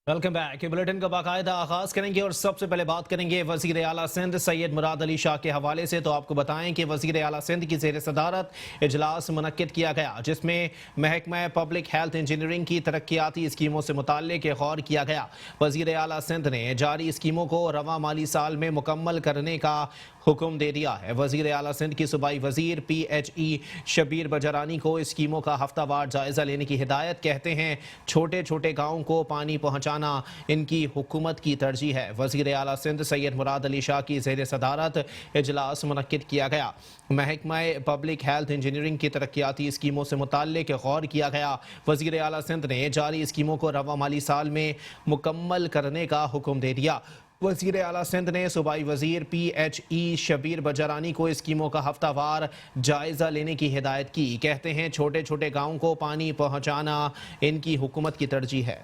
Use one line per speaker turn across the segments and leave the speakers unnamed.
Welcome back. Bulletin का बाकायदा आगाज करेंगे और सबसे पहले बात करेंगे वजीर आला सिंध सैयद मुराद अली शाह के हवाले से। तो आपको बताएं कि वजीर आला सिंध की ज़ेर सदारत इजलास मुनक्किद किया गया, जिसमें महकमा पब्लिक हेल्थ इंजीनियरिंग की तरक्याती स्कीमों से मुताल्लिक गौर किया गया। वजीर आला सिंध ने जारी स्कीमों को रवा माली साल में मुकम्मल करने का हुक्म दे दिया है। वजीर आला सिंध की सूबाई वजीर PHE शबीर बजरानी को स्कीमों का हफ्तावार जायजा लेने की हिदायत। कहते हैं छोटे छोटे गाँव को पानी पहुँचाना इनकी हुकूमत की तरजीह है। वजीर आला सिंध सैयद मुराद अली शाह की ज़ेर सदारत इजलास मुनक्किद किया गया। महकमा पब्लिक हेल्थ इंजीनियरिंग की तरक्याती स्कीमों से मुताल्लिक गौर किया गया। वजीर आला सिंध ने जारी स्कीमों को रवा माली साल में मुकम्मल करने का हुक्म दे दिया। वजीर आला सिंध ने सूबाई वजीर PHE शबीर बजरानी को स्कीमों का हफ्तावार जायजा लेने की हिदायत की। कहते हैं छोटे छोटे गाँव को पानी पहुँचाना इनकी हुकूमत की तरजीह है।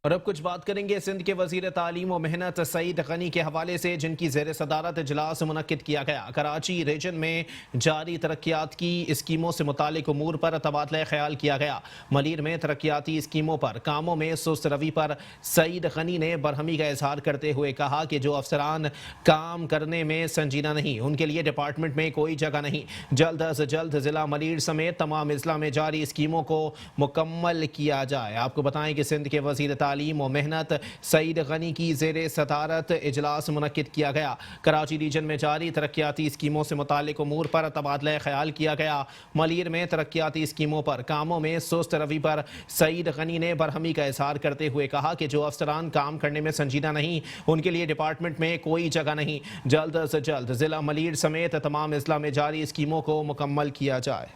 और अब कुछ बात करेंगे सिंध के वजीर तालीम और मेहनत सईद गनी के हवाले से, जिनकी ज़ेर सदारत इजलास मुनक्किद किया गया। कराची रीजन में जारी तरक्यात की स्कीमों से मुतालिक उमूर पर तबादला ख्याल किया गया। मलीर में तरक्याती स्कीमों पर कामों में सुस्त रवि पर सईद गनी ने बरहमी का इजहार करते हुए कहा कि जो अफसरान काम करने में संजीदा नहीं, उनके लिए डिपार्टमेंट में कोई जगह नहीं। जल्द अज जल्द जिला मलीर समेत तमाम अजला में जारी स्कीमों को मुकम्मल किया जाए। आपको बताएं कि सिंध के वजीर तालीम और मेहनत सईद गनी की ज़ेर सदारत इजलास मुनक्किद किया गया। कराची रीजन में जारी तरक्याती स्कीमों से मुतालिक उमूर पर तबादला ख्याल किया गया। मलीर में तरक्याती स्कीमों पर कामों में सुस्त रवि पर सईद गनी ने बरहमी का इजहार करते हुए कहा कि जो अफसरान काम करने में संजीदा नहीं, उनके लिए डिपार्टमेंट में कोई जगह नहीं। जल्द से जल्द जिला मलीर समेत तमाम अजला में जारी स्कीमों को मुकम्मल किया जाए।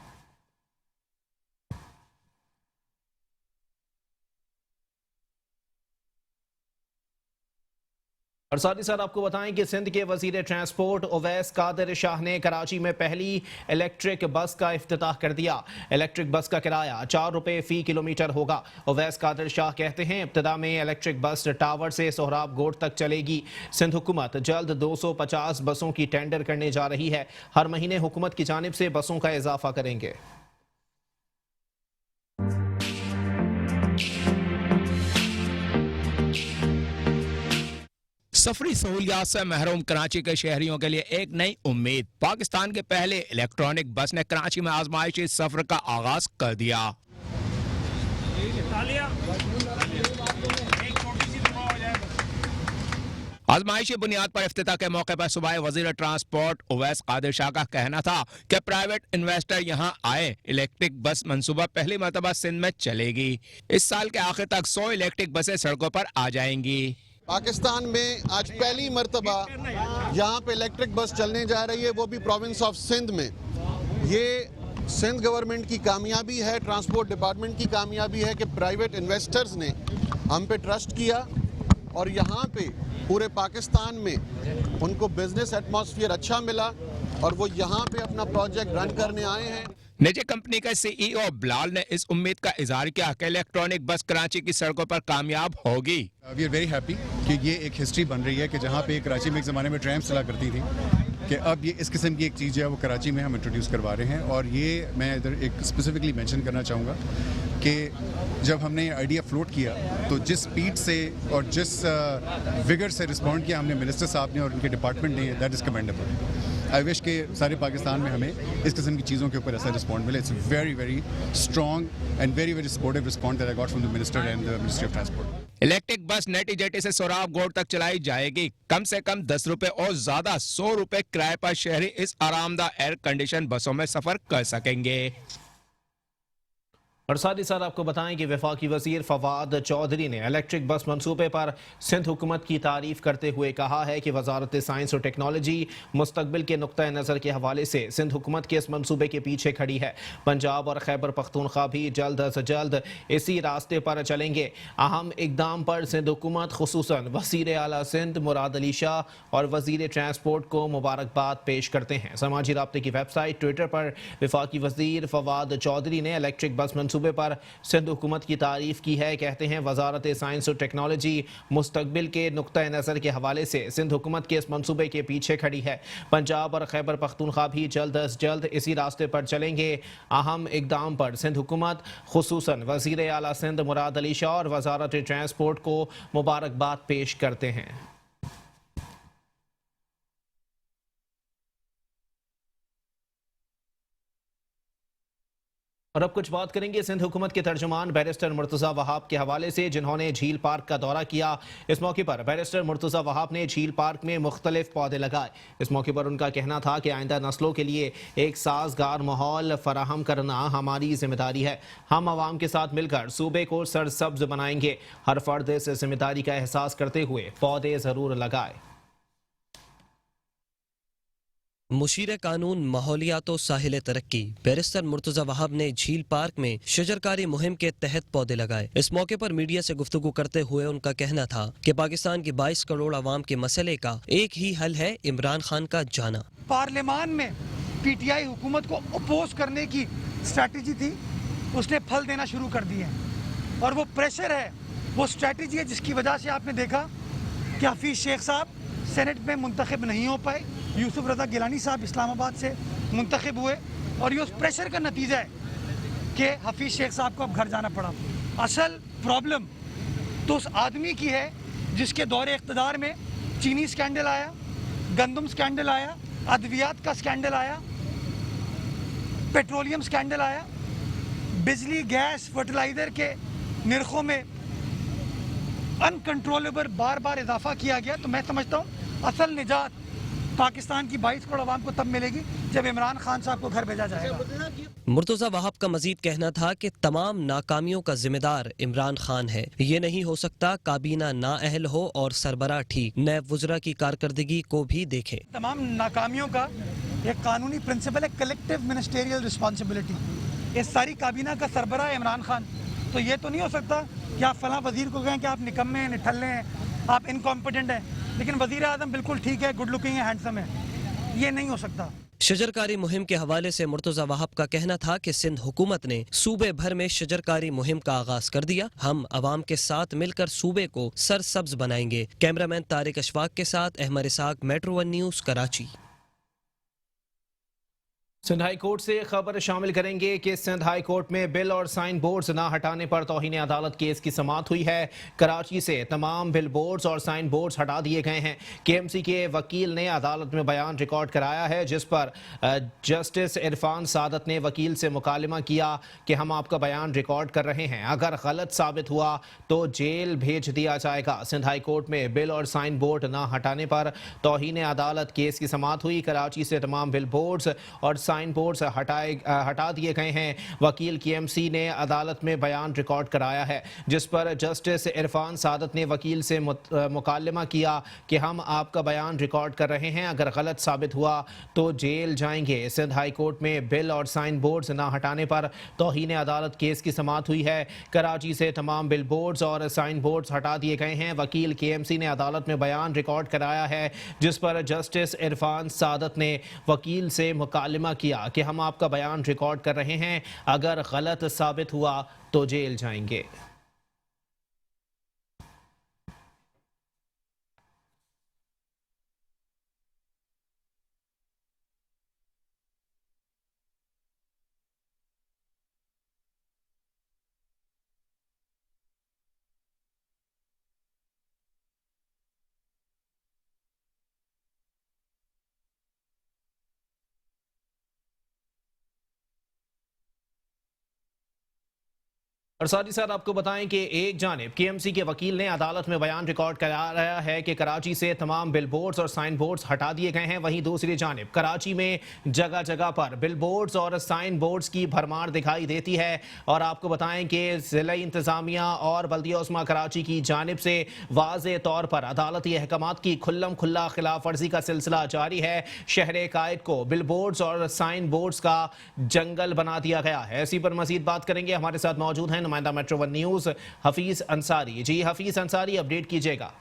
और साथ ही साथ आपको बताएं कि सिंध के वजीर ट्रांसपोर्ट उवैस कादिर शाह ने कराची में पहली इलेक्ट्रिक बस का इफ्तिताह कर दिया। इलेक्ट्रिक बस का किराया 4 रुपये फ़ी किलोमीटर होगा। उवैस कादिर शाह कहते हैं इब्तिदा में इलेक्ट्रिक बस टावर से सोहराब गोट तक चलेगी। सिंध हुकूमत जल्द 250 बसों की टेंडर करने जा रही है। हर महीने हुकूमत की जानिब से बसों का इजाफा करेंगे।
सफरी सहूलियात से महरूम कराची के शहरियों के लिए एक नई उम्मीद। पाकिस्तान के पहले इलेक्ट्रॉनिक बस ने कराची में आजमाइशी सफर का आगाज कर दिया। आजमाइशी बुनियाद पर इफ्तिताह के मौके पर सुबह वजीर ट्रांसपोर्ट उवैस कादिर शाह का कहना था कि प्राइवेट इन्वेस्टर यहां आए। इलेक्ट्रिक बस मंसूबा पहली मरतबा सिंध में चलेगी। इस साल के आखिर तक 100 इलेक्ट्रिक बसें सड़कों पर आ जाएंगी।
पाकिस्तान में आज पहली मरतबा यहाँ पे इलेक्ट्रिक बस चलने जा रही है, वो भी प्रोविंस ऑफ सिंध में। ये सिंध गवर्नमेंट की कामयाबी है, ट्रांसपोर्ट डिपार्टमेंट की कामयाबी है कि प्राइवेट इन्वेस्टर्स ने हम पे ट्रस्ट किया और यहाँ पे पूरे पाकिस्तान में उनको बिजनेस एटमॉस्फेयर अच्छा मिला और वो यहाँ पे अपना प्रोजेक्ट रन करने आए हैं।
निजी कंपनी के CEO बिलाल ने इस उम्मीद का इजहार किया कि इलेक्ट्रॉनिक बस कराची की सड़कों पर कामयाब होगी।
वी आर वेरी हैप्पी कि ये एक हिस्ट्री बन रही है कि जहाँ पे कराची में एक ज़माने में ट्रैम्स चला करती थी, कि अब ये इस किस्म की एक चीज़ है वो कराची में हम इंट्रोड्यूस करवा रहे हैं। और ये मैं इधर एक स्पेसिफिकली मेंशन करना चाहूँगा कि जब हमने आइडिया फ्लोट किया तो जिस स्पीड से और जिस विगर से रिस्पॉन्ड किया हमने मिनिस्टर साहब ने और उनके डिपार्टमेंट ने, that is commendable. I wish के सारे पाकिस्तान में हमें इस किस्म की चीज़ों के ऊपर ऐसा रिस्पॉन्ड मिले। It's very very strong and very very supportive respond that I got from the minister and the ministry of transport.
Electric bus नेटी जेटी से सोहराब गोट तक चलाई जाएगी। कम से कम 10 रुपए और ज्यादा 100 रुपए किराए पर शहरी इस आरामदाह एयर कंडीशन बसों में सफर कर सकेंगे।
और साथ ही साथ आपको बताएं कि वफाकी वजीर फवाद चौधरी ने इलेक्ट्रिक बस मनसूबे पर सिंध हुकूमत की तारीफ करते हुए कहा है कि वजारत साइंस और टेक्नोलॉजी मुस्तकबिल के नुक्ता नज़र के हवाले से सिंध हुकूमत के इस मनसूबे के पीछे खड़ी है। पंजाब और खैबर पख्तूनख्वा भी जल्द से जल्द इसी रास्ते पर चलेंगे। अहम इकदाम पर सिंध हुकूमत खुसूसन वज़ीर आला सिंध मुराद अली शाह और वज़ीर ट्रांसपोर्ट को मुबारकबाद पेश करते हैं। समाजी राब्ते की वेबसाइट ट्विटर पर वफाकी वजीर फवाद चौधरी ने इलेक्ट्रिक बस मनसूबे मंसूबे पर सिंध हुकूमत की तारीफ की है। कहते हैं वजारत साइंस और टेक्नोलॉजी मुस्तकबिल के नुक्ता नज़र के हवाले से सिंध हुकूमत के इस मंसूबे के पीछे खड़ी है। पंजाब और खैबर पख्तूनख्वा भी जल्द अज जल्द इसी रास्ते पर चलेंगे। अहम इकदाम पर सिंध हुकूमत खुसूसन वज़ीर आला सिंध मुराद अली शाह और वजारत ट्रांसपोर्ट को मुबारकबाद पेश करते हैं। और अब कुछ बात करेंगे सिंध हुकूमत के तर्जुमान बैरिस्टर मुर्तज़ा वहाब के हवाले से, जिन्होंने झील पार्क का दौरा किया। इस मौके पर बैरिस्टर मुर्तज़ा वहाब ने झील पार्क में मुख्तलिफ पौधे लगाए। इस मौके पर उनका कहना था कि आइंदा नस्लों के लिए एक साजगार माहौल फराहम करना हमारी जिम्मेदारी है। हम आवाम के साथ मिलकर सूबे को सरसब्ज बनाएंगे। हर फर्द इस जिम्मेदारी का एहसास करते हुए पौधे ज़रूर लगाए।
मुशीर कानून माहौलियात और साहिल तरक्की बैरिस्टर मुर्तज़ा वहाब ने झील पार्क में शजरकारी मुहिम के तहत पौधे लगाए। इस मौके पर मीडिया से गुफ्तगू करते हुए उनका कहना था कि पाकिस्तान की 22 करोड़ आवाम के मसले का एक ही हल है, इमरान खान का जाना।
पार्लियामान में पीटीआई हुकूमत को अपोज करने की स्ट्रैटेजी थी, उसने फल देना शुरू कर दिए हैं और वो प्रेशर है, वो स्ट्रैटेजी है जिसकी वजह से आपने देखा कि हफीज शेख साहब सेनेट में मुंतखब नहीं हो पाए, यूसुफ रज़ा गिलानी साहब इस्लामाबाद से मुंतखब हुए और ये उस प्रेशर का नतीजा है कि हफीज शेख साहब को अब घर जाना पड़ा। असल प्रॉब्लम तो उस आदमी की है जिसके दौरे इक़्तिदार में चीनी स्कैंडल आया, गंदम स्कैंडल आया, अद्वियात का स्कैंडल आया, पेट्रोलियम स्कैंडल आया, बिजली गैस फर्टिलाइज़र के निर्खों में अनकंट्रोलेबल बार बार इजाफा किया गया। तो मैं समझता हूँ असल निजात पाकिस्तान की 22 करोड़ आवाम को तब मिलेगी जब इमरान खान साहब को घर भेजा जाएगा।
मुर्तज़ा वहाब का मजीद कहना था कि तमाम नाकामियों का जिम्मेदार इमरान खान है। ये नहीं हो सकता काबीना नाअहल हो और सरबराह ठीक नैब वज़रा की कारकर्दगी को भी देखे।
तमाम नाकामियों का एक कानूनी प्रिंसिपल है कलेक्टिव मिनिस्टेरियल रिस्पॉन्सिबिलिटी। इस सारी काबीना का सरबराह है इमरान खान। तो ये तो नहीं हो सकता कि आप फलां वजीर को कहें कि आप निकम्मे हैं, निठल्ले हैं, आप इनकॉम्पिटेंट हैं, लेकिन वजीर आज़म बिल्कुल ठीक है, गुड लुकिंग है, हैंडसम है। ये नहीं हो सकता।
शजरकारी मुहिम के हवाले से मुर्तज़ा वहाब का कहना था कि सिंध हुकूमत ने सूबे भर में शजरकारी मुहिम का आगाज कर दिया। हम आवाम के साथ मिलकर सूबे को सरसब्ज बनाएंगे। कैमरामैन तारिक अशफाक के साथ Ahmed Isaq, metro 1 news, Karachi.
Sindh high court से खबर शामिल करेंगे कि सिंध हाई कोर्ट में बिल और साइन बोर्ड्स ना हटाने पर तौहीन अदालत केस की समाअत हुई है। कराची से तमाम बिल बोर्ड्स और साइन बोर्ड्स हटा दिए गए हैं। केएमसी के वकील ने अदालत में बयान रिकॉर्ड कराया है, जिस पर जस्टिस इरफान सादत ने वकील से मुकालमा किया कि हम आपका बयान रिकॉर्ड कर रहे हैं, अगर गलत साबित हुआ तो जेल भेज दिया जाएगा। सिंध हाई कोर्ट में बिल और साइन बोर्ड ना हटाने पर तौहीन अदालत केस की समाअत हुई। कराची से तमाम बिल बोर्ड्स और साइन बोर्ड हटा दिए गए हैं। वकील केएमसी ने अदालत में बयान रिकॉर्ड कराया है, जिस पर जस्टिस इरफान सादत ने वकील से मुकालमा किया कि हम आपका बयान रिकॉर्ड कर रहे हैं, अगर गलत साबित हुआ तो जेल जाएंगे। सिंध हाई कोर्ट में बिल और साइन बोर्ड्स ना हटाने पर तौहीन अदालत केस की समाअत हुई है। कराची से तमाम बिल बोर्ड्स और साइन बोर्ड्स हटा दिए गए हैं। वकील केएमसी ने अदालत में बयान रिकॉर्ड कराया है, जिस पर जस्टिस इरफान सादत ने वकील से मुकालमा किया कि हम आपका बयान रिकॉर्ड कर रहे हैं, अगर गलत साबित हुआ तो जेल जाएंगे। और साथ ही साथ आपको बताएं कि एक जानिब केएमसी के वकील ने अदालत में बयान रिकॉर्ड कराया है कि कराची से तमाम बिलबोर्ड्स और साइन बोर्ड्स हटा दिए गए हैं। वहीं दूसरी जानिब कराची में जगह जगह पर बिलबोर्ड्स और साइन बोर्ड्स की भरमार दिखाई देती है। और आपको बताएं कि ज़िला इंतजामिया और बल्दिया उस्मा कराची की जानिब से वाज़े तौर पर अदालती अहकामात की खुल्लम खुल्ला खिलाफ वर्जी का सिलसिला जारी है। शहर कायद को बिलबोर्ड्स और साइन बोर्ड्स का जंगल बना दिया गया है। इसी पर मजीद बात करेंगे, हमारे साथ मौजूद हैं नुमाइंदा मेट्रो 1 न्यूज़ हफीज अंसारी। जी हफीज अंसारी, अपडेट कीजिएगा।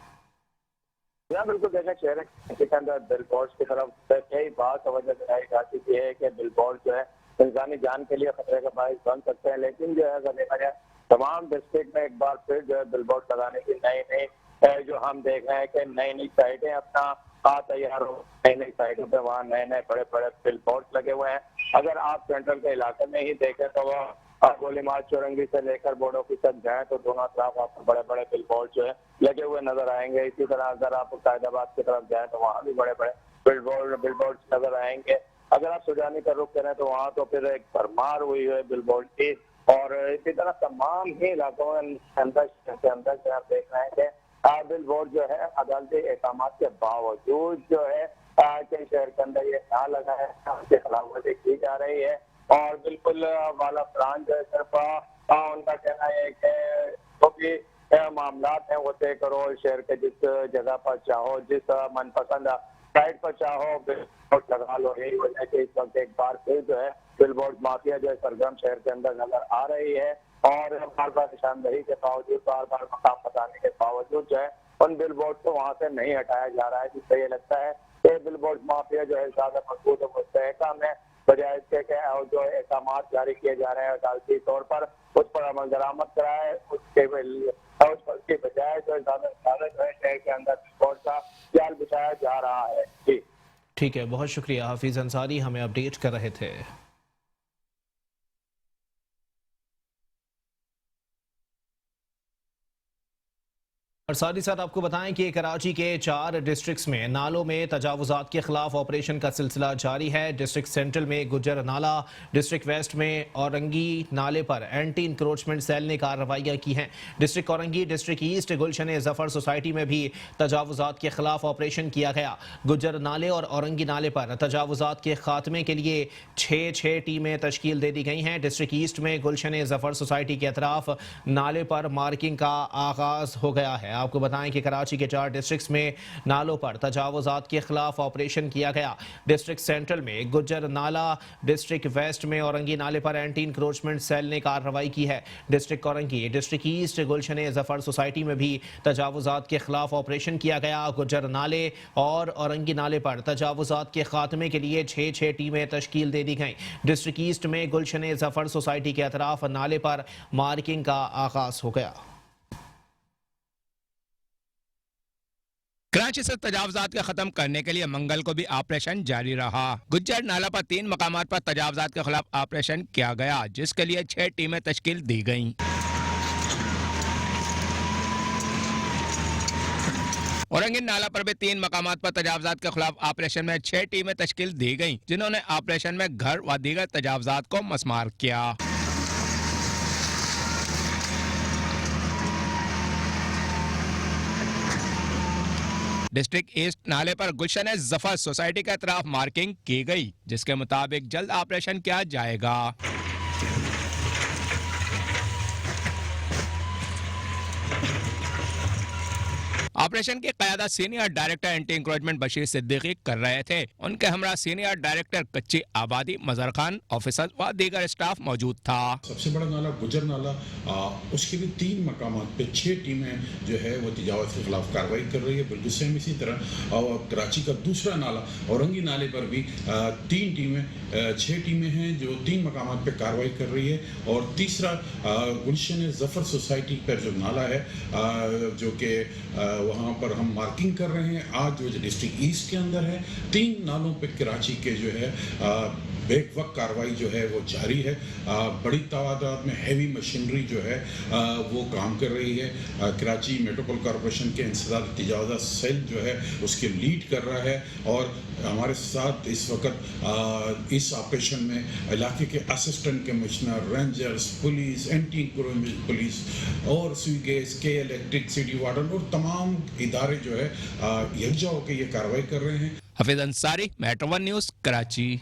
बिल्कुल देखें, शहर के अंदर बिलबोर्ड की तरफ कई बार तवज्जो दिलाई जा चुकी है कि बिलबोर्ड जो है इंसानी जान के लिए खतरे का बायस बन सकते हैं। लेकिन जो है अगर देखा जाए तमाम डिस्ट्रिक्ट में एक बार फिर जो है बिलबोर्ड लगाने की नई जो हम देख रहे हैं कि नई साइटें अपना तैयार हो, नई साइटों पे वहाँ नए बड़े बिलबोर्ड लगे हुए हैं। अगर आप सेंट्रल के इलाके में ही देखें तो वह गोलीमार चौरंगी से लेकर बोर्ड ऑफिस तक जाए तो दोनों तरफ आपको बड़े बिलबोर्ड जो है लगे हुए नजर आएंगे। इसी तरह अगर आप कायदाबाद की तरफ जाए तो वहाँ भी बड़े बिलबोर्ड नजर आएंगे। अगर आप सुजानी का रुख करें तो वहाँ तो फिर एक भरमार हुई है बिलबोर्ड की। और इसी तरह तमाम ही इलाकों में अंदर आप देख रहे हैं कि बिलबोर्ड जो है अदालती अहकाम के बावजूद जो है कि शहर के अंदर ये ना लगा है, उसके खिलाफ वर्जी की जा रही है। और बिल्कुल वाला फ्रांच जो है सिर्फ उनका कहना है कि जो भी मामला हैं वो तय करो, शहर के जिस जगह पर चाहो, जिस मनपसंद साइड पर चाहो बिलबोर्ड लगा लो। यही वजह कि इस वक्त एक बार फिर जो है बिलबोर्ड माफिया जो है सरगर्म शहर के अंदर नजर आ रही है। और बार निशानदही के बावजूद, बार मकाम बताने के बावजूद जो है उन बिलबोर्ड को वहाँ से नहीं हटाया जा रहा है, जिससे ये लगता है कि बिलबोर्ड माफिया जो है ज्यादा मजबूत और मुस्तहकम है, बजाय इसके जो अहकाम जारी किए जा रहे हैं अदालती तौर पर उस पर अमल दरामद कराए, उसके बजाय जो ज्यादा जो है शहर के अंदर बिलबोर्ड का जाल बिछाया जा रहा है। जी
ठीक है, बहुत शुक्रिया हाफिज अंसारी, हमें अपडेट कर रहे थे। और साथ ही साथ आपको बताएं कि कराची के 4 डिस्ट्रिक्ट्स में नालों में तजावुजात के खिलाफ ऑपरेशन का सिलसिला जारी है। डिस्ट्रिक्ट सेंट्रल में गुज्जर नाला, डिस्ट्रिक्ट वेस्ट में औरंगी नाले पर एंटी इंक्रोचमेंट सेल ने कार्रवाइयाँ की हैं। डिस्ट्रिक्ट औरंगी, डिस्ट्रिक्ट ईस्ट गुलशन जफर सोसाइटी में भी तजावुजात के खिलाफ ऑपरेशन किया गया। गुज्जर नाले और औरंगी नाले पर तजावुजात के खात्मे के लिए 6 टीमें तश्कील दे दी गई हैं। डिस्ट्रिक्ट ईस्ट में गुलशन जफर सोसाइटी के अतराफ नाले पर मार्किंग का आगाज हो गया है। आपको बताएं कि कराची के 4 डिस्ट्रिक्ट्स में नालों पर तजावुजात के खिलाफ ऑपरेशन किया गया। डिस्ट्रिक्ट सेंट्रल में गुज्जर नाला, डिस्ट्रिक्ट वेस्ट में औरंगी नाले पर एंटी इंक्रोचमेंट सेल ने कार्रवाई की है। डिस्ट्रिक्ट औरंगी, डिस्ट्रिक्ट ईस्ट गुलशन जफर सोसाइटी में भी तजावुजात के खिलाफ ऑपरेशन किया गया। गुज्जर नाले और औरंगी नाले पर तजावुजात के खात्मे के लिए 6 टीमें तश्कील दे दी गई। डिस्ट्रिक्ट ईस्ट में गुलशन जफर सोसाइटी के अतराफ नाले पर मार्किंग का आगाज हो गया।
कराची से तजावजात को खत्म करने के लिए मंगल को भी ऑपरेशन जारी रहा। गुज्जर नाला पर 3 मकामात पर तजावजात के खिलाफ ऑपरेशन किया गया, जिसके लिए 6 टीमें तश्कील दी गईं। औरंगी नाला पर भी 3 मकामात पर तजावजात के खिलाफ ऑपरेशन में 6 टीमें तश्कील दी गईं, जिन्होंने ऑपरेशन में घर व दीगर तजावजात को मस्मार किया। डिस्ट्रिक्ट ईस्ट नाले पर गुलशन जफर सोसाइटी के तरफ मार्किंग की गई, जिसके मुताबिक जल्द ऑपरेशन किया जाएगा। ऑपरेशन की क़यादत senior director anti encroachment Bashir Siddiqui कर रहे थे। उनके हमरा सीनियर डायरेक्टर कच्ची आबादी मजहर खान, ऑफिसर व दीगर स्टाफ मौजूद था।
सबसे बड़ा नाला गुजर नाला, उसके भी 3 मकामात पे 6 टीमें जो है वो तजावुज़ के खिलाफ कार्रवाई कर रही है। बिल्कुल सेम इसी तरह और कराची का दूसरा नाला औरंगी नाले पर भी 6 टीमें हैं जो 3 मकामात पे कार्रवाई कर रही है। और तीसरा गुलशन जफर सोसाइटी पर जो नाला है जो कि वहाँ पर हम मार्किंग कर रहे हैं आज, जो डिस्ट्रिक्ट ईस्ट के अंदर है। 3 नालों पे कराची के जो है बेवक्त कार्रवाई जो है वो जारी है। बड़ी तादाद में हैवी मशीनरी जो है वो काम कर रही है। कराची मेट्रोपोल कॉरपोरेशन के इंसदाद तजावुज़ात सेल जो है उसके लीड कर रहा है। और हमारे साथ इस वक्त इस ऑपरेशन में इलाके के assistant commissioner, rangers, police, anti encroachment police और स्वीगेस के इलेक्ट्रिक सिटी वार्डन और तमाम इदारे जो है यकजा होकर ये कार्रवाई कर रहे हैं।
Hafeez Ansari, metro 1 news, Karachi.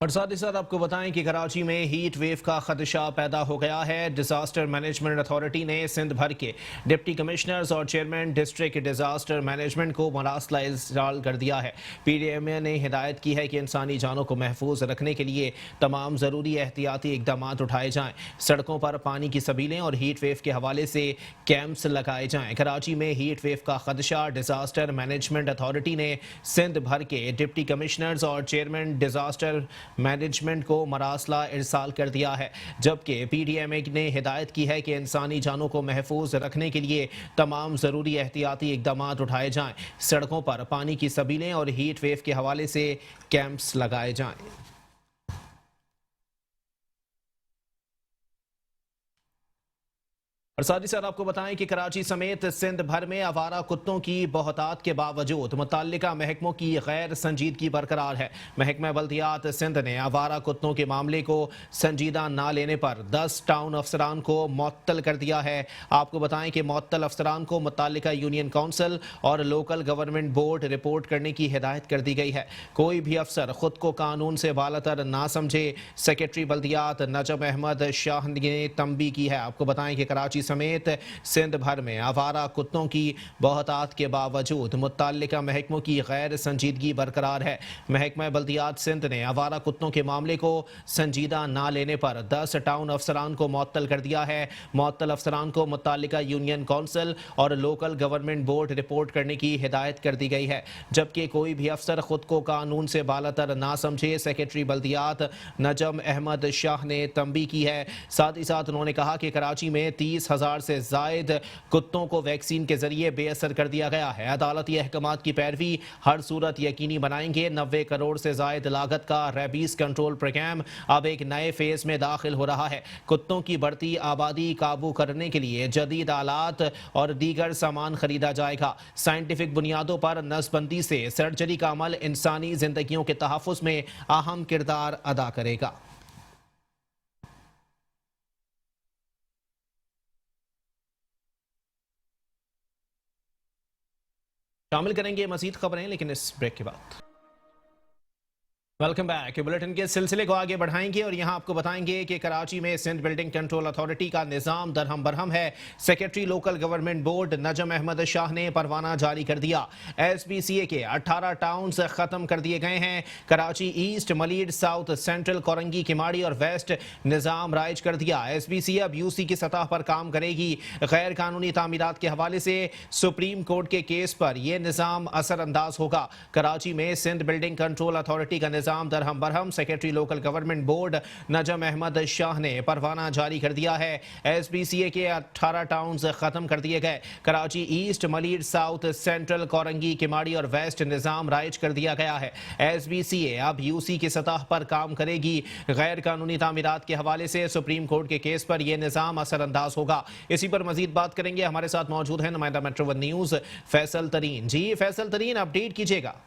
और साथ ही साथ आपको बताएं कि कराची में हीट वेव का खदशा पैदा हो गया है। डिजास्टर मैनेजमेंट अथॉरिटी ने सिंध भर के डिप्टी कमिश्नर्स और चेयरमैन डिस्ट्रिक्ट डिजास्टर मैनेजमेंट को मरासला इंस्टॉल कर दिया है। PDMA ने हिदायत की है कि इंसानी जानों को महफूज रखने के लिए तमाम ज़रूरी एहतियाती इकदाम उठाए जाएँ। सड़कों पर पानी की सबीलें और हीट वेव के हवाले से कैंप्स लगाए जाएँ। कराची में हीट वेव का खदशा, डिजास्टर मैनेजमेंट अथॉरिटी ने सिंध भर के डिप्टी कमिश्नर्स और चेयरमैन डिजास्टर मैनेजमेंट को मरासला इरसाल कर दिया है, जबकि पीडीएमए ने हिदायत की है कि इंसानी जानों को महफूज रखने के लिए तमाम ज़रूरी एहतियाती इकदाम उठाए जाएं। सड़कों पर पानी की सबीलें और हीट वेव के हवाले से कैंप्स लगाए जाएं। और साथ ही साथ आपको बताएं कि कराची समेत सिंध भर में आवारा कुत्तों की बहुतात के बावजूद मुतल्लिका महकमों की गैर संजीदगी बरकरार है। महकमा बल्दियात सिंध ने आवारा कुत्तों के मामले को संजीदा ना लेने पर 10 टाउन अफसरान को मुअत्तल कर दिया है। आपको बताएं कि मुअत्तल अफसरान को मुतल्लिका यूनियन काउंसिल और लोकल गवर्नमेंट बोर्ड रिपोर्ट करने की हिदायत कर दी गई है। कोई भी अफसर खुद को कानून से बालातर ना समझे, सेक्रेटरी बल्दियात नजम अहमद शाह ने तंबी की है। आपको बताएं कि कराची समेत सिंध भर में आवारा कुत्तों की बहुतात के बावजूद मुतल्लिका महकमों की गैर संजीदगी बरकरार है। महकमा बल्दियात सिंध ने आवारा कुत्तों के मामले को संजीदा ना लेने पर 10 टाउन अफसरान को मुअत्तल कर दिया है। मुअत्तल अफसरान को मुतल्लिका यूनियन काउंसिल और लोकल गवर्नमेंट बोर्ड रिपोर्ट करने की हिदायत कर दी गई है, जबकि कोई भी अफसर खुद को कानून से बालातर ना समझे, सेक्रेटरी बल्दियात नजम अहमद शाह ने तंबी की है। साथ ही साथ उन्होंने कहा कि कराची में 30,000 से जायद कुत्तों को वैक्सीन के जरिए बेअसर कर दिया गया है। अदालती अहकामात की पैरवी हर सूरत यकीनी बनाएंगे। 90 करोड़ से जायद लागत का रेबीज कंट्रोल प्रोग्राम अब एक नए फेज में दाखिल हो रहा है। कुत्तों की बढ़ती आबादी काबू करने के लिए जदीद आलात और दीगर सामान खरीदा जाएगा। साइंटिफिक बुनियादों पर नसबंदी से सर्जरी का अमल इंसानी जिंदगियों के तहफ़्फ़ुज़ में अहम किरदार अदा करेगा। शामिल करेंगे मजीद खबरें, लेकिन इस ब्रेक के बाद। Welcome back. बुलेटिन के सिलसिले को आगे बढ़ाएंगे और यहां आपको बताएंगे कि कराची में सिंध बिल्डिंग कंट्रोल अथॉरिटी का निजाम दरहम बरहम है। सेक्रेटरी लोकल गवर्नमेंट बोर्ड नजम अहमद शाह ने परवाना जारी कर दिया। SBCA के 18 टाउन्स खत्म कर दिए गए हैं। Karachi east, Malir, south, central, Korangi, Keamari और वेस्ट निजाम राइज कर दिया। SBCA अब UC की सतह पर काम करेगी। गैर कानूनी तामीरात के हवाले से सुप्रीम कोर्ट के केस पर यह निजाम असरअंदाज होगा। कराची में सिंध बिल्डिंग कंट्रोल अथॉरिटी का निजाम दरहम Barham. Secretary local government board नजम अहमद शाह ने परवाना जारी कर दिया है। SBCA के 18 टाउन्स खत्म कर दिए गए। Karachi east, Malir, south, central, Korangi, Keamari और वेस्ट निजाम राइज कर दिया गया है। SBCA अब UC की सतह पर काम करेगी। गैर कानूनी तामीरात के हवाले से सुप्रीम कोर्ट के केस पर यह निजाम असरअंदाज होगा। इसी पर मजीद बात करेंगे। हमारे साथ मौजूद है नुमाइंदा मेट्रो वन न्यूज फैसल तरीन। जी फैसल तरीन, अपडेट कीजिएगा।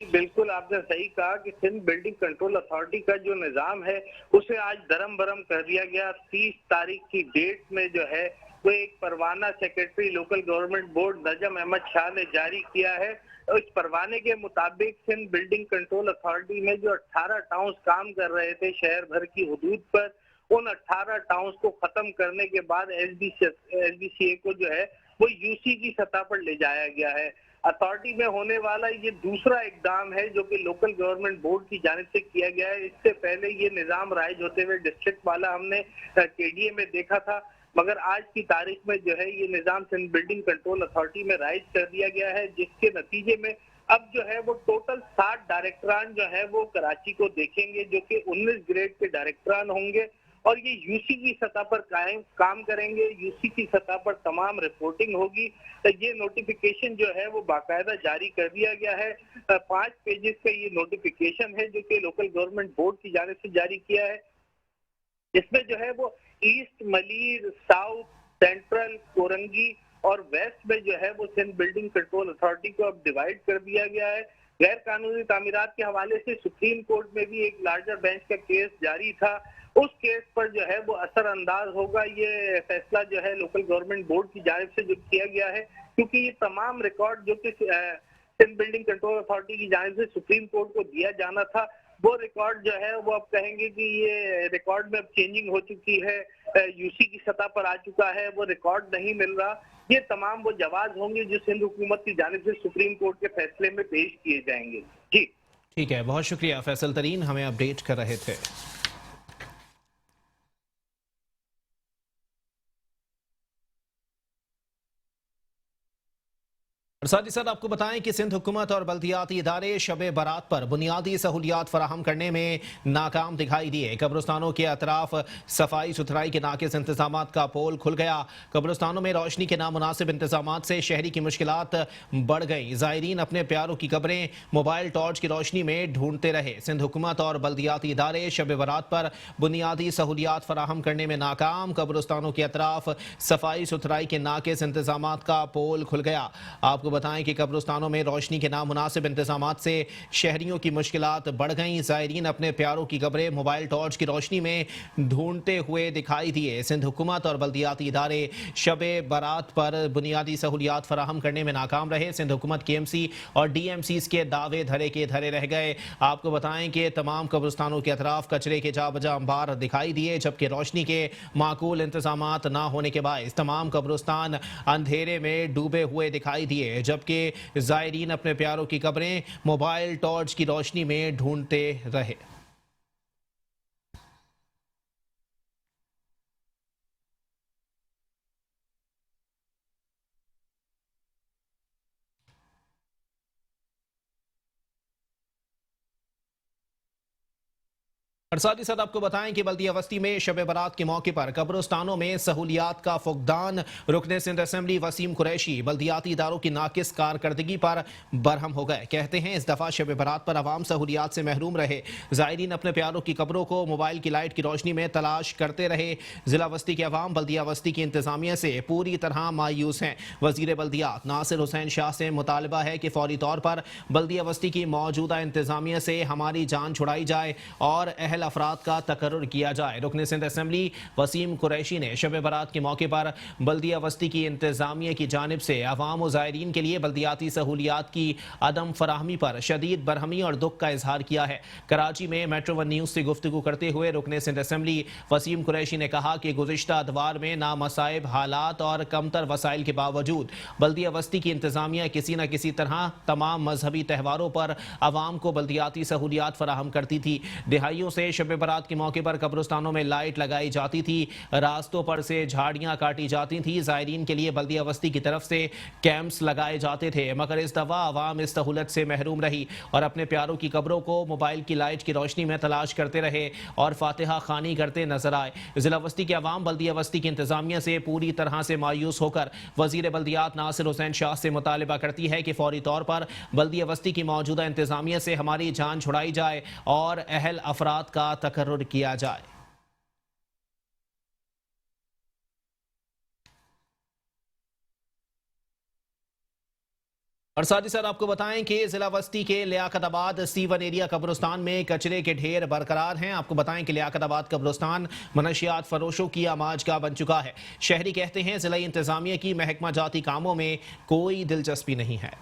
बिल्कुल, आपने सही कहा कि सिंध बिल्डिंग कंट्रोल अथॉरिटी का जो निजाम है उसे आज दरम बरम कर दिया गया। 30 तारीख की डेट में जो है वो एक परवाना सेक्रेटरी लोकल गवर्नमेंट बोर्ड नजम अहमद शाह ने जारी किया है। इस परवाने के मुताबिक सिंध बिल्डिंग कंट्रोल अथॉरिटी में जो 18 टाउन्स काम कर रहे थे शहर भर की हुदूद पर, उन 18 टाउन्स को खत्म करने के बाद SBCA को जो है वो UC की सतह पर ले जाया गया है। अथॉरिटी में होने वाला ये दूसरा इकदाम है जो कि लोकल गवर्नमेंट बोर्ड की जानिब से किया गया है। इससे पहले ये निजाम राइज होते हुए डिस्ट्रिक्ट वाला हमने KDA में देखा था, मगर आज की तारीख में जो है ये निजाम सिंध बिल्डिंग कंट्रोल अथॉरिटी में राइज कर दिया गया है, जिसके नतीजे में अब जो है वो टोटल 60 डायरेक्टरान जो है वो कराची को देखेंगे, जो कि 19 ग्रेड के डायरेक्टरान होंगे और ये UC की सतह पर काम करेंगे। UC की सतह पर तमाम रिपोर्टिंग होगी। तो ये नोटिफिकेशन जो है वो बाकायदा जारी कर दिया गया है। 5 पेजेस का ये नोटिफिकेशन है जो कि लोकल गवर्नमेंट बोर्ड की जानिब से जारी किया है। इसमें जो है वो east, Malir, south, central, Korangi और वेस्ट में जो है वो सिंध बिल्डिंग कंट्रोल अथॉरिटी को अब डिवाइड कर दिया गया है। गैर कानूनी तामीरात के हवाले से सुप्रीम कोर्ट में भी एक लार्जर बेंच का केस जारी था। उस केस पर जो है वो असरअंदाज होगा ये फैसला जो है लोकल गवर्नमेंट बोर्ड की जानिब से जो किया गया है, क्योंकि ये तमाम रिकॉर्ड जो कि सिंध बिल्डिंग कंट्रोल अथॉरिटी की जानिब से सुप्रीम कोर्ट को दिया जाना था, वो रिकॉर्ड जो है वो अब कहेंगे कि ये रिकॉर्ड में अब चेंजिंग हो चुकी है, UC की सतह पर आ चुका है, वो रिकॉर्ड नहीं मिल रहा। ये तमाम वो जवाब होंगे जो सिंध हुकूमत की जानिब से सुप्रीम कोर्ट के फैसले में पेश किए जाएंगे। जी
ठीक है, बहुत शुक्रिया फैसल तरीन, हमें अपडेट कर रहे थे। और साथ ही साथ आपको बताएं कि सिंध हुकूमत और बल्दियाती इदारे शब बारात पर बुनियादी सहूलियात फराहम करने में नाकाम दिखाई दिए। कब्रिस्तानों के अतराफ सफाई सुथराई के नाकिस इंतजाम का पोल खुल गया। कब्रिस्तानों में रोशनी के नामुनासिब इंतजाम से शहरी की मुश्किलात बढ़ गई। ज़ायरीन अपने प्यारों की कब्रें मोबाइल टॉर्च की रोशनी में ढूंढते रहे। सिंध हुकूमत और बल्दियाती इदारे शब बारात पर बुनियादी सहूलियात फराहम करने में नाकाम। कब्रिस्तानों के अतराफ सफाई सुथराई के नाकिस इंतजाम का पोल खुल गया। आपको बताएं कि कब्रिस्तानों में रोशनी के नामुनासिब इंतजामात से शहरियों की मुश्किलात बढ़ गईं। ज़ायरीन अपने प्यारों की कब्रें मोबाइल टॉर्च की रोशनी में ढूंढते हुए दिखाई दिए। सिंध हुकूमत और बल्दियाती इदारे शब बारात पर बुनियादी सहूलियात फराहम करने में नाकाम रहे। सिंध हुकूमत KMC और DMC के दावे धरे के धरे रह गए। आपको बताएं कि तमाम कब्रिस्तानों के अतराफ कचरे के जाबजा अंबार दिखाई दिए, जबकि रोशनी के माकूल इंतजामात ना होने के बायस तमाम कब्रिस्तान अंधेरे में डूबे हुए दिखाई दिए, जबकि ज़ायरीन अपने प्यारों की कब्रें मोबाइल टॉर्च की रोशनी में ढूंढते रहे। और साथ ही साथ आपको बताएं कि बल्दिया वस्ती में शब बारात के मौके पर कब्रिस्तानों में सहूलियात का फुकदान। रुकने सिंध असेंबली वसीम कुरैशी बल्दियाती इदारों की नाकिस कारकर्दगी पर बरहम हो गए। कहते हैं इस दफा शब बारात पर अवाम सहूलियात से महरूम रहे। ज़ायरीन अपने प्यारों की कब्रों को मोबाइल की लाइट की रोशनी में तलाश करते रहे। जिला वस्ती के अवाम बल्दिया वस्ती की इंतजामिया से पूरी तरह मायूस हैं। वजीर बल्दियात नासिर हुसैन शाह से मुतालबा है कि फौरी तौर पर बल्दिया वस्ती की मौजूदा इंतजामिया से हमारी जान छुड़ाई जाए और अहल अफराद का तकर्रुर किया जाए। रुकने सिंध असेंबली वसीम कुरैशी ने शब बारात के मौके पर बल्दिया वस्ती की इंतजामिया की जानिब से अवाम व ज़ायरीन के लिए बल्दियाती सहूलियात की अदम फराहमी पर शदीद बरहमी और दुख का इजहार किया है। कराची में मेट्रो वन न्यूज़ से गुफ्तगू करते हुए रुकने सिंध असेंबली वसीम कुरैशी ने कहा कि गुज़िश्ता अदवार में नामसाइब हालात और कमतर वसाइल के बावजूद बल्दिया वस्ती की इंतजामिया किसी न किसी तरह तमाम मजहबी त्यौहारों पर अवाम को बल्दियाती सहूलियात फराहम करती थी। दिहाइयों से शब बारात के मौके पर कब्रिस्तानों में लाइट लगाई जाती थी, रास्तों पर से झाड़ियां काटी जाती थी। ज़ायरीन के लिए बल्दिया वस्ती की तरफ से कैंप्स लगाए जाते थे, मगर इस दफा अवाम इस सहूलत से महरूम रही और अपने प्यारों की कब्रों को मोबाइल की लाइट की रोशनी में तलाश करते रहे और फातिहा खानी करते नजर आए। जिला वस्ती के अवाम बल्दिया वस्ती की इंतजामिया से पूरी तरह से मायूस होकर वजीर बल्दियात नासिर हुसैन शाह से मुतालबा करती है कि फौरी तौर पर बल्दिया वस्ती की मौजूदा इंतजामिया से हमारी जान छुड़ाई जाए और अहल अफराद का तकर्रुर किया जाए। और साथ ही साथ आपको बताएं कि जिला वस्ती के लियाकताबाद C1 एरिया कब्रिस्तान में कचरे के ढेर बरकरार हैं। आपको बताएं कि लियाकताबाद कब्रिस्तान मनशियात फरोशों की आमाजगाह बन चुका है। शहरी कहते हैं जिला इंतजामिया की महकमा जाती कामों में कोई दिलचस्पी नहीं है।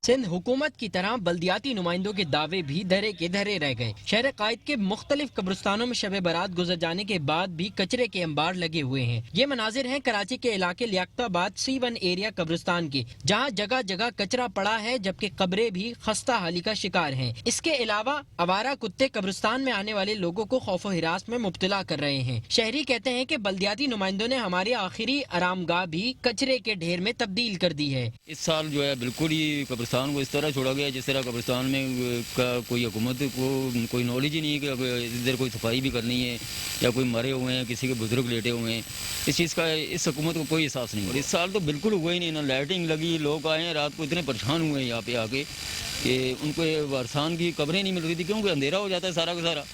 सिंध हुकूमत की तरह बल्दियाती नुमाइंदों के दावे भी धरे के धरे रह गए। शहर कायद के मुख्तलिफ कब्रिस्तानों में शब बारात गुजर जाने के बाद भी कचरे के अंबार लगे हुए हैं। ये मनाजिर हैं कराची के इलाके लियाकताबाद C1 एरिया कब्रिस्तान के, जहाँ जगह जगह कचरा पड़ा है, जबकि कब्रें भी खस्ता हाली का शिकार हैं। इसके अलावा आवारा कुत्ते कब्रिस्तान में आने वाले लोगों को खौफो हिरास में मुब्तला कर रहे हैं। शहरी कहते हैं कि बल्दियाती नुमाइंदों ने हमारी आखिरी आरामगाह भी कचरे के ढेर में तब्दील कर दी है।
इस साल जो है बिल्कुल ही कब्रिस्तान को इस तरह छोड़ा गया जिस तरह कब्रिस्तान में का कोई हुकूमत को कोई नॉलेज ही नहीं है कि इधर कोई सफाई भी करनी है या कोई मरे हुए हैं, किसी के बुजुर्ग लेटे हुए हैं। इस चीज़ का इस हुकूमत को कोई एहसास नहीं हो रहा। इस साल तो बिल्कुल हुआ ही नहीं, ना लाइटिंग लगी, लोग आए हैं रात को इतने परेशान हुए हैं यहाँ पे आके कि उनको वारसान की कब्रें नहीं मिल रही थी, क्योंकि अंधेरा हो जाता है सारा का सारा।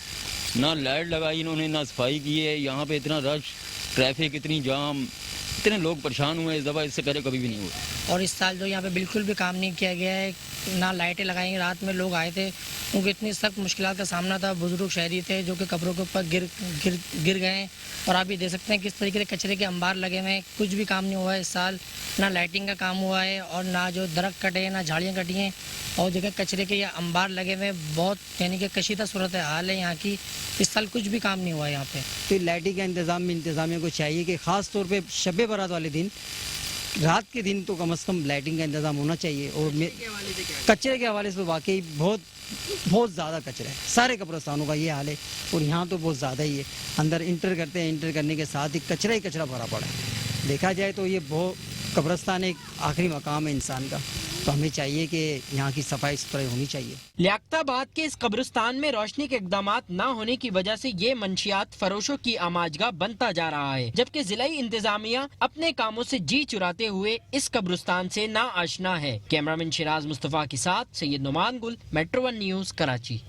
ना लाइट लगाई इन्होंने, ना सफाई की है। यहाँ पे इतना रश, ट्रैफिक, इतनी जाम, इतने लोग परेशान हुए इस दफ़ा, इससे पहले कभी भी नहीं हुआ।
और इस साल जो यहाँ पे बिल्कुल भी काम नहीं किया गया है, ना लाइटें लगाई। रात में लोग आए थे, उनको इतनी सख्त मुश्किलात का सामना था। बुजुर्ग शहरी थे जो कि कब्रों के ऊपर गिर गए। और आप भी देख सकते हैं किस तरीके से कचरे के अंबार लगे हुए हैं। कुछ भी काम नहीं हुआ है इस साल, ना लाइटिंग का काम हुआ है और ना जो दरख्त कटे हैं, ना झाड़ियाँ कटी हैं, और जगह कचरे के ये अंबार लगे हुए हैं। बहुत यानी कि कशीदा सूरत हाल है यहाँ की। इस साल कुछ भी काम नहीं हुआ है यहाँ पे।
तो लाइटिंग का इंतजामिया को चाहिए कि ख़ास तौर पे शब बारात वाले दिन, रात के दिन तो कम से कम लाइटिंग का इंतजाम होना चाहिए। और कचरे के हवाले से तो वाकई बहुत ज़्यादा कचरा है। सारे कब्रिस्तानों का ये हाल है और यहाँ तो बहुत ज़्यादा ही है। अंदर इंटर करते हैं, इंटर करने के साथ ही कचरा भरा पड़ा है। देखा जाए तो ये बहुत कब्रिस्तान एक आखिरी मकाम है इंसान का, तो हमें चाहिए कि यहाँ की सफाई सुथराई होनी चाहिए।
लियाकताबाद के इस कब्रिस्तान में रोशनी के इकदामात न होने की वजह से ये मंशियात फरोशों की आमाजगाह बनता जा रहा है, जबकि जिलाई इंतजामिया अपने कामों से जी चुराते हुए इस कब्रिस्तान से ना आशना है। कैमरामैन शिराज मुस्तफा के साथ सैयद नुमान गुल, मेट्रो 1 न्यूज, कराची।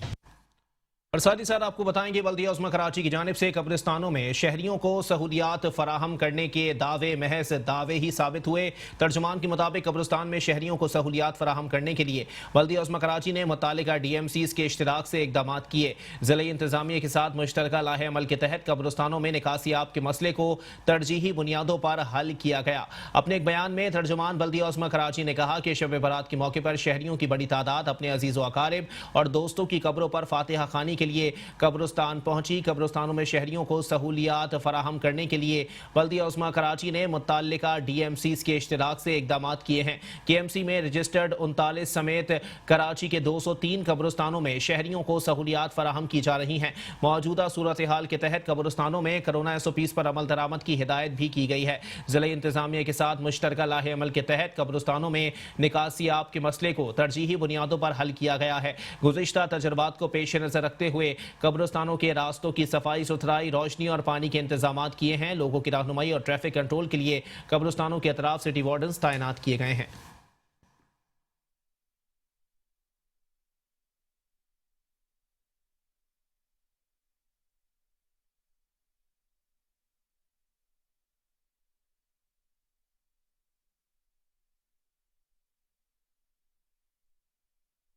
और साथ ही साथ आपको बताएंगे बल्दिया उस्मा कराची की जानिब से कब्रिस्तानों में शहरियों को सहूलियात फराहम करने के दावे महज दावे ही साबित हुए। तर्जुमान के मुताबिक कब्रिस्तान में शहरियों को सहूलियात फराहम करने के लिए बल्दिया उस्मा कराची ने मुतालिका DMCs के इश्तराक से इकदाम किए। ज़िले इंतजामिया के साथ मुश्तरका लाहे अमल के तहत कब्रिस्तानों में निकासियाब के मसले को तरजीही बुनियादों पर हल किया गया। अपने एक बयान में तर्जुमान बल्दिया उस्मा कराची ने कहा कि शब बरात के मौके पर शहरियों की बड़ी तादाद अपने अजीज़ व अकारिब और दोस्तों की कब्रों पर फातिहा खानी के लिए कब्रिस्तान पहुंची। कब्रिस्तानों में शहरियों को सहूलियात फराहम करने के लिए बल्दिया उस्मा कराची ने मुत्तल्लिका DMCs के इश्तराक से इकदाम किए हैं। KMC में रजिस्टर्ड 39 समेत कराची के 203 कब्रिस्तानों में शहरियों को सहूलियात फराहम की जा रही हैं। मौजूदा सूरत हाल के तहत कब्रिस्तानों में कोरोना SOPs पर अमल दरामद की हिदायत भी की गई है। ज़िले इंतजामिया के साथ मुश्तरका लाहे अमल के तहत कब्रिस्तानों में निकासियाब के मसले को तरजीही बुनियादों पर हल किया गया है। गुज़िश्ता तजर्बात को पेश नज़र रखते हुए कब्रिस्तानों के रास्तों की सफाई सुथराई, रोशनी और पानी के इंतजाम किए हैं। लोगों की रहनुमाई और ट्रैफिक कंट्रोल के लिए कब्रिस्तानों के अतराफ सिटी वार्डन्स तैनात किए गए हैं।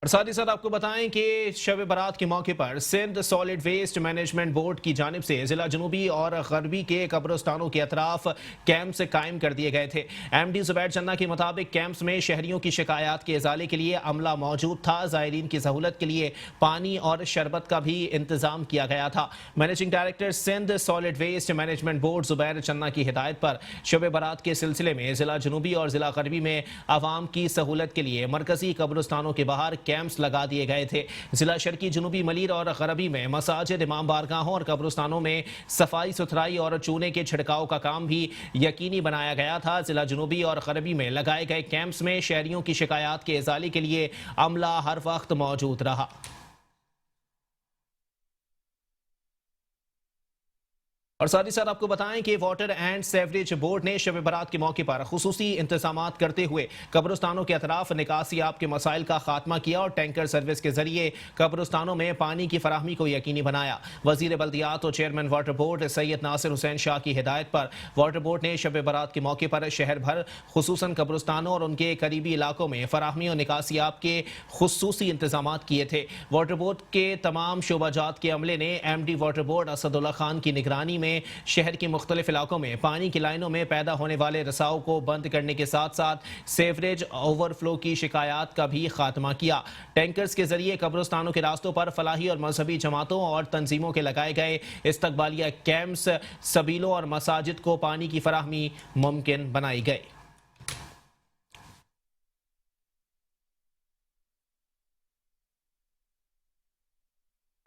और साथ ही साथ आपको बताएं कि शब बारात के मौके पर Sindh solid waste management board की जानिब से जिला जनूबी और गरबी के कब्रिस्तानों के अतराफ कैंप्स कायम कर दिए गए थे। MD जुबैर चन्ना के मुताबिक कैंप्स में शहरियों की शिकायत के इजाले के लिए अमला मौजूद था। ज़ायरीन की सहूलत के लिए पानी और शरबत का भी इंतजाम किया गया था। Managing director Sindh solid waste management board Zubair Channa की हिदायत पर शब बारात के सिलसिले में जिला जनूबी और जिला गरबी में आवाम की सहूलत के लिए मरकजी कब्रिस्तानों के बाहर कैंप्स लगा दिए गए थे। जिला शर्की जनूबी मलीर और गरबी में मसाजिद, इमाम बारगाहों और कब्रिस्तानों में सफाई सुथराई और चूने के छिड़काव का काम भी यकीनी बनाया गया था। जिला जनूबी और गरबी में लगाए गए कैंप्स में शहरियों की शिकायत के इजाले के लिए अमला हर वक्त मौजूद रहा। और साथ ही साथ आपको बताएं कि वाटर एंड सेवरेज बोर्ड ने शब बारात के मौके पर खुसूसी इंतजामात करते हुए कब्रिस्तानों के अतराफ निकासियाब के मसाइल का खात्मा किया और टैंकर सर्विस के जरिए कब्रिस्तानों में पानी की फराहमी को यकीनी बनाया। वजीर बल्दियात और chairman water board Syed Nasir Hussain Shah की हिदायत पर वाटर बोर्ड ने शब बारात के मौके पर शहर भर खुसूसन कब्रिस्तानों और उनके करीबी इलाकों में फराहमी और निकासियाब के खुसूसी इंतजाम किए थे। वाटर बोर्ड के तमाम शोबाजात के अमले ने MD water board Asadullah Khan की निगरानी में शहर के मुख्तलिफ इलाकों में पानी की लाइनों में पैदा होने वाले रसाव को बंद करने के साथ साथ सेवरेज ओवरफ्लो की शिकायत का भी खात्मा किया। टैंकर्स के जरिए कब्रिस्तानों के रास्तों पर फलाही और मजहबी जमातों और तंजीमों के लगाए गए इस्तकबालिया कैंप्स, सबीलों और मसाजिद को पानी की फराहमी मुमकिन बनाई गई।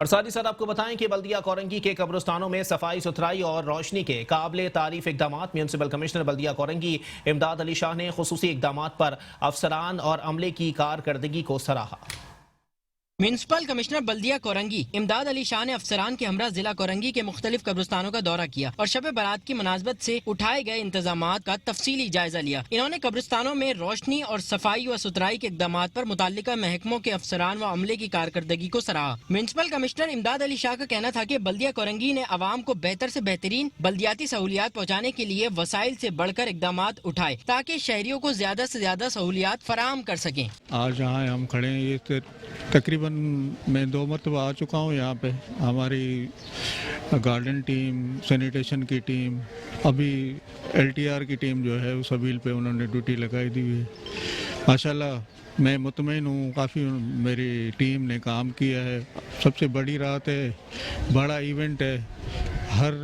और साथ ही साथ आपको बताएं कि बल्दिया कोरंगी के कब्रिस्तानों में सफाई सुथराई और रोशनी के काबिल तारीफ इकदाम म्युनिसिपल कमिश्नर बल्दिया कोरंगी इमदाद अली शाह ने खुसूसी इकदाम पर अफसरान और अमले की कारकर्दगी को सराहा।
म्युनिसिपल कमिश्नर बल्दिया कोरंगी इमदाद अली शाह ने अफसरान के हमरा जिला कोरंगी के मुख्तलिफ कब्रिस्तानों का दौरा किया और शब बारात की मुनासबत से उठाए गए इंतजामात का तफसीली जायजा लिया। इन्होंने कब्रिस्तानों में रोशनी और सफाई व सुथराई के इकदाम पर मुताल्लिका महकमों के अफसरान व अमले की कारकर्दगी को सराहा। म्युनिसिपल कमिश्नर इमदाद अली शाह का कहना था कि बल्दिया कोरंगी ने आवाम को बेहतर से बेहतरीन बल्दियाती सहूलियात पहुँचाने के लिए वसाइल से बढ़कर इकदाम उठाए ताकि शहरियों को ज्यादा से ज्यादा सहूलियात फराहम कर सकें।
आज यहाँ हम खड़े हैं, ये तकरीबन मैं 2 मरतबा आ चुका हूँ यहाँ पे। हमारी गार्डन टीम, सैनिटेशन की टीम, अभी LTR की टीम जो है उस अबील पे उन्होंने ड्यूटी लगाई दी हुई है। माशाल्लाह मैं मुतमईन हूँ, काफ़ी मेरी टीम ने काम किया है। सबसे बड़ी रात है, बड़ा इवेंट है। हर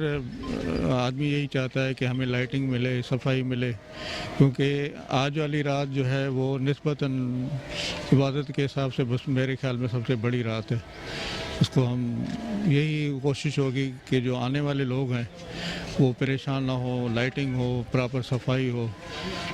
आदमी यही चाहता है कि हमें लाइटिंग मिले, सफाई मिले, क्योंकि आज वाली रात जो है वो निस्बतन इबादत के हिसाब से बस मेरे ख्याल में सबसे बड़ी रात है। उसको हम यही कोशिश होगी कि जो आने वाले लोग हैं वो परेशान ना हो, लाइटिंग हो, प्रॉपर सफाई हो,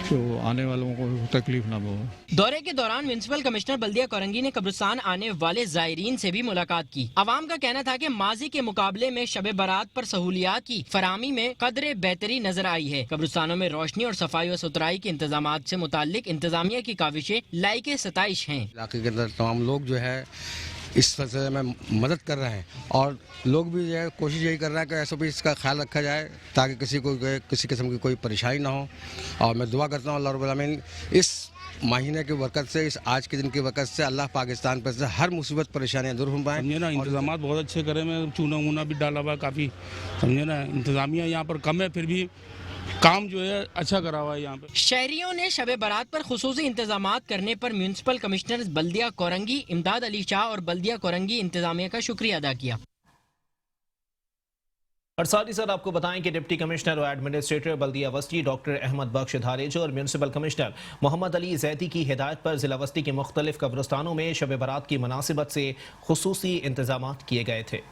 तो आने वालों को तकलीफ ना हो।
दौरे के दौरान म्युनिसिपल कमिश्नर बल्दिया कोरंगी ने कब्रिस्तान आने वाले जायरीन से भी मुलाकात की। अवाम का कहना था कि माजी के मुकाबले में शब बारात पर सहूलियात की फराहमी में कदरे बेहतरी नजर आई है। कब्रिस्तानों में रोशनी और सफाई व सुथराई के इंतजामात से मुताल्लिक इंतजामिया की काविशें लायके सताइश हैं।
इलाके के अंदर तमाम लोग जो है इस सिलसिले में मदद कर रहे हैं और लोग भी जो है कोशिश यही कर रहे हैं कि ऐसा भी इसका ख्याल रखा जाए ताकि किसी किस्म की कोई परेशानी ना हो। और मैं दुआ करता हूँ अल्लाह रब्बुल आमीन इस महीने की बरकत से, इस आज के दिन की बरकत से अल्लाह पाकिस्तान पर से हर मुसीबत परेशानियाँ दूर हो पाएँ।
समझे ना, इंतजाम बहुत अच्छे करे में, चूना वूना भी डाला हुआ काफ़ी, समझे ना। इंतजामिया यहाँ पर कम है, फिर भी काम जो है अच्छा करा हुआ है यहाँ पे।
शहरियों ने शबे बारात पर खुसूसी इंतजामात करने पर म्युनिसिपल कमिश्नर बल्दिया कोरंगी, इमदाद अली शाह और बल्दिया कोरंगी इंतजामिया का शुक्रिया अदा किया।
और साथ ही साथ आपको बताएं कि डिप्टी कमिश्नर और एडमिनिस्ट्रेटर बल्दिया वस्ती डॉक्टर अहमद बख्श धारेजो और म्युनिसिपल कमिश्नर मोहम्मद अली जैदी की हिदायत पर जिला वस्ती के मुख्तलिफ कब्रिस्तानों में शब बारात की मुनासिबत से खुसूसी इंतजामात किए गए थे।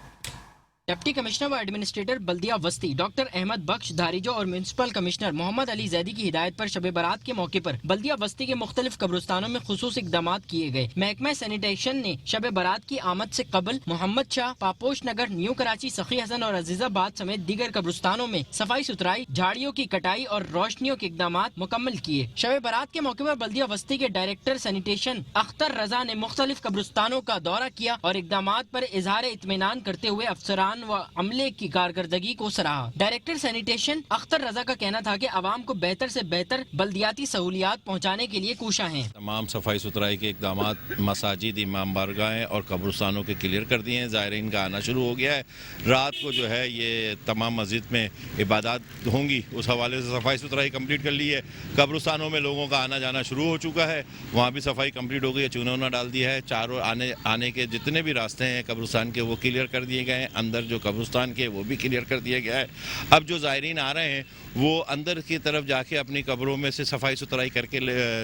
डिप्टी कमिश्नर व एडमिनिस्ट्रेटर बल्दिया वस्ती डॉक्टर अहमद बख्श धारीजो और म्युनिसिपल कमिश्नर मोहम्मद अली जैदी की हिदायत पर शब बारात के मौके पर बल्दिया वस्ती के मुख्तलिफ कब्रिस्तानों में खुसूस इकदाम किए गए। महकमा सैनिटेशन ने शब बारात की आमद से कबल मोहम्मद शाह, पापोश नगर, न्यू कराची, सखी हसन और अजीजाबाद समेत दीगर कब्रिस्तानों में सफाई सुथराई, झाड़ियों की कटाई और रोशनियों के इकदाम मुकम्मल किए। शब बारात के मौके पर बल्दिया वस्ती के डायरेक्टर सैनिटेशन अख्तर रजा ने मुख्तलिफ कब्रिस्तानों का दौरा किया और इकदाम पर इजहार इत्मीनान करते हुए अफसरान व अमले की कारकर्दगी को सराहा। डायरेक्टर सैनिटेशन अख्तर रजा का कहना था कि आवाम को बेहतर से बेहतर बल्दियाती सहूलियात पहुँचाने के लिए कोशा है।
तमाम सफाई सुथराई के इकदाम मसाजिद, इमाम बारगाहें और कब्रिस्तानों के क्लियर कर दिए हैं। ज़ायरीन का आना शुरू हो गया है। रात को जो है ये तमाम मस्जिद में इबादत होंगी, उस हवाले से सफाई सुथराई कंप्लीट कर ली है। कब्रिस्तानों में लोगों का आना जाना शुरू हो चुका है, वहाँ भी सफाई कंप्लीट हो गई है, चूना वूना डाल दिया है। चारों आने के जितने भी रास्ते हैं कब्रिस्तान के वो क्लियर कर दिए गए हैं। अंदर जो कब्रिस्तान के वो भी क्लियर कर दिया गया है। अब जो ज़ायरीन आ रहे हैं वो अंदर की तरफ जाके अपनी कब्रों में से सफाई सुथराई करके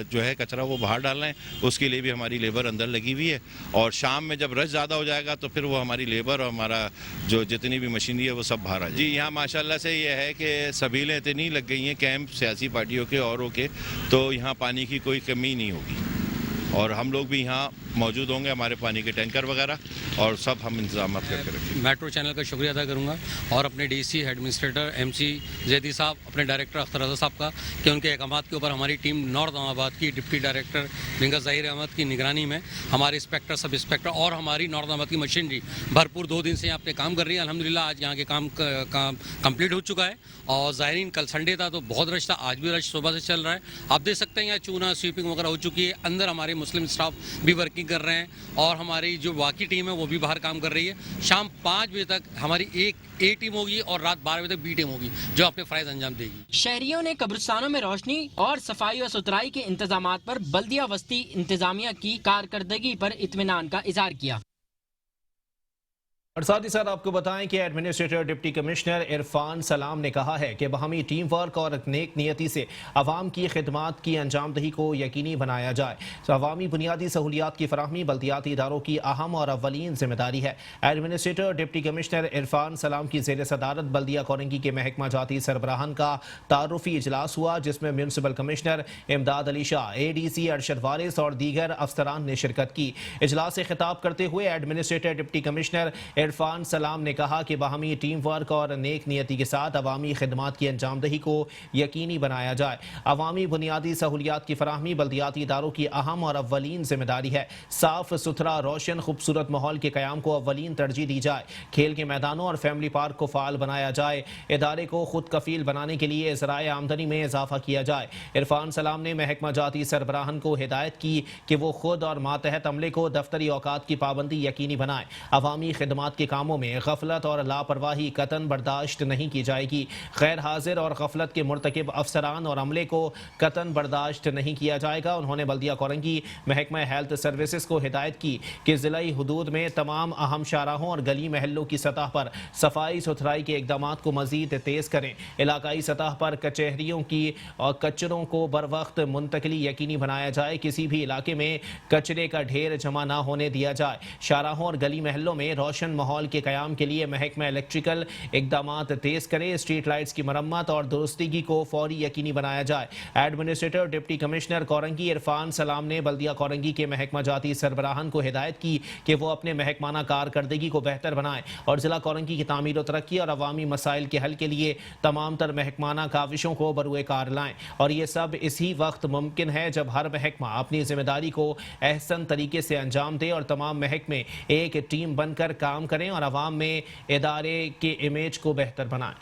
जो है कचरा वो बाहर डालना है, उसके लिए भी हमारी लेबर अंदर लगी हुई है। और शाम में जब रश ज़्यादा हो जाएगा तो फिर वो हमारी लेबर और हमारा जो जितनी भी मशीनरी है वो सब बाहर आ जाए। जी, यहाँ माशाल्लाह से ये है कि सबीलें इतनी लग गई हैं कैंप सियासी पार्टियों के औरों के, तो यहाँ पानी की कोई कमी नहीं होगी और हम लोग भी यहाँ मौजूद होंगे, हमारे पानी के टैंकर वगैरह और सब हम इंतजाम करके रखेंगे।
मेट्रो चैनल का शुक्रिया अदा करूँगा और अपने डीसी, एडमिनिस्ट्रेटर, एमसी जैदी साहब, अपने डायरेक्टर अख्तर रजा साहब का कि उनके अहकाम के ऊपर हमारी टीम नॉर्थ इस्लामाबाद की डिप्टी डायरेक्टर विंगा ज़हीर अहमद की निगरानी में हमारे इंस्पेक्टर, सब इंस्पेक्टर और हमारी नॉर्थ इस्लामाबाद की मशीनरी भरपूर 2 दिन से यहाँ पे काम कर रही है। अल्हम्दुलिल्लाह आज यहाँ के काम कंप्लीट हो चुका है और ज़ायरीन कल संडे था तो बहुत रश था, आज भी रश सुबह से चल रहा है। आप देख सकते हैं यहाँ चूना स्वीपिंग वगैरह हो चुकी है। अंदर हमारे मुस्लिम स्टाफ भी वर्किंग कर रहे हैं और हमारी जो बाकी टीम है वो भी बाहर काम कर रही है। शाम 5 बजे तक हमारी एक ए टीम होगी और रात 12 बजे तक बी टीम होगी जो अपने फ़राइज़ अंजाम देगी।
शहरियों ने कब्रिस्तानों में रोशनी और सफाई व सुथराई के इंतजामात पर बल्दिया वस्ती इंतजामिया की कारकर्दगी पर इत्मीनान का इजहार किया।
और साथ ही साथ आपको बताएं कि एडमिनिस्ट्रेटर डिप्टी कमिश्नर इरफान सलाम ने कहा है कि बाहमी टीम वर्क और नेक नियति से अवाम की खिदमात की अंजामदही को यकीनी बनाया जाए। तो अवामी बुनियादी सहूलियात की फराहमी बल्दियाती इदारों की अहम और अव्वलीन जिम्मेदारी है। एडमिनिस्ट्रेटर डिप्टी कमिश्नर इरफान सलाम की ज़ेर सदारत बल्दिया कोरंगी के महकमा जाती सरबराहान का तारुफी इजलास हुआ, जिसमें म्युनिसिपल कमिश्नर इमदाद अली शाह, ADC अरशद वारिस और दीगर अफसरान ने शिरकत की। इजलास से खिताब करते हुए एडमिनिस्ट्रेटर डिप्टी कमिश्नर इरफान सलाम ने कहा कि बाहमी टीम वर्क और नेक नियति के साथ अवामी खिदमात की अंजामदही को यकीनी बनाया जाए। अवामी बुनियादी सहूलियात की फराहमी बल्दियाती इदारों की अहम और अव्वलीन जिम्मेदारी है। साफ सुथरा, रोशन, खूबसूरत माहौल के क़याम को अव्वलीन तरजीह दी जाए। खेल के मैदानों और फैमिली पार्क को फ़ाल बनाया जाए। इदारे को खुद कफील बनाने के लिए ज़राए आमदनी में इजाफा किया जाए। इरफान सलाम ने महकमा जाती सरबराहन को हिदायत की कि वो खुद और मातहत अमले को दफ्तरी औकात की पाबंदी यकीनी बनाए। अवामी खिदमात के कामों में गफलत और लापरवाही कतन बर्दाश्त नहीं की जाएगी। गैर हाजिर और गफलत के मुर्तकिब अफसरान और अमले को कतन बर्दाश्त नहीं किया जाएगा। उन्होंने बल्दिया कोरंगी महकमा हेल्थ सर्विसेज को हिदायत की कि ज़िलाई हुदूद में तमाम अहम शाहराहों और गली महलों की सतह पर सफाई सुथराई के इक़दाम को मज़ीद तेज़ करें। इलाकाई सतह पर कचहरियों की और कचरों को बर वक्त मुंतकली यकीनी बनाया जाए। किसी भी इलाके में कचरे का ढेर जमा ना होने दिया जाए। शाहराहों और गली महलों में रोशन माहौल के क़याम के लिए महकमा इलेक्ट्रिकल इकदाम तेज करे, स्ट्रीट लाइट्स की मरम्मत और दुरुस्ती को फौरी यकीनी बनाया जाए। Administrator deputy commissioner Korangi Irfan सलाम ने बल्दिया कोरंगी के महकमा जाती सरबराहान को हिदायत की कि वो अपने महकमाना कारकर्दगी को बेहतर बनाएं और जिला कोरंगी की तामीर और तरक्की और अवामी मसाइल के हल के लिए तमाम तर महकमाना काविशों को बरूए कार लाएं। और ये सब इसी वक्त मुमकिन है जब हर महकमा अपनी जिम्मेदारी को एहसन तरीके से अंजाम दे और तमाम महकमे एक टीम बनकर काम करें और अवाम में इदारे के इमेज को बेहतर बनाएं।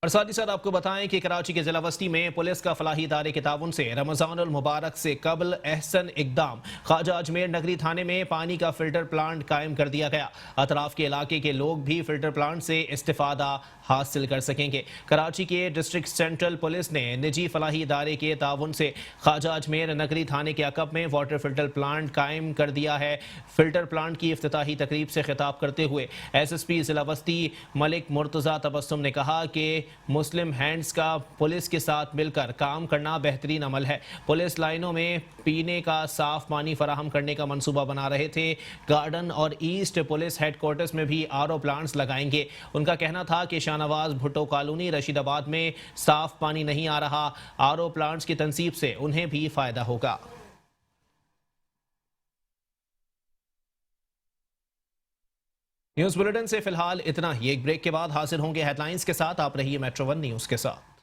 और साथ ही साथ आपको बताएं कि कराची के जिला वस्ती में पुलिस का फलाही इदारे के ताउन से रमजानुल मुबारक से कबल एहसन इकदाम ख्वाजा अजमेर नगरी थाने में पानी का फिल्टर प्लांट कायम कर दिया गया। अतराफ के इलाके के लोग भी फिल्टर प्लांट से इस्तिफादा हासिल कर सकेंगे। कराची के डिस्ट्रिक्ट सेंट्रल पुलिस ने निजी फलाही इदारे के ताउन से ख्वाजा अजमेर नगरी थाने के अकब में वाटर फिल्टर प्लांट कायम कर दिया है। फिल्टर प्लांट की इफ्तिताही तकरीब से खिताब करते हुए SSP जिला वस्ती मलिक मुर्तज़ा तबस्सुम ने कहा कि मुस्लिम हैंड्स का पुलिस के साथ मिलकर काम करना बेहतरीन अमल है। पुलिस लाइनों में पीने का साफ पानी फराहम करने का मंसूबा बना रहे थे। गार्डन और ईस्ट पुलिस हेडक्वार्टर्स में भी RO प्लांट्स लगाएंगे। उनका कहना था कि शाहनवाज भुट्टो कॉलोनी रशीदाबाद में साफ पानी नहीं आ रहा, RO प्लांट्स की तंसीब से उन्हें भी फायदा होगा। न्यूज़ बुलेटिन से फिलहाल इतना ही। एक ब्रेक के बाद हाजिर होंगे हेडलाइंस के साथ। आप रहिए मेट्रो 1 न्यूज़ के साथ।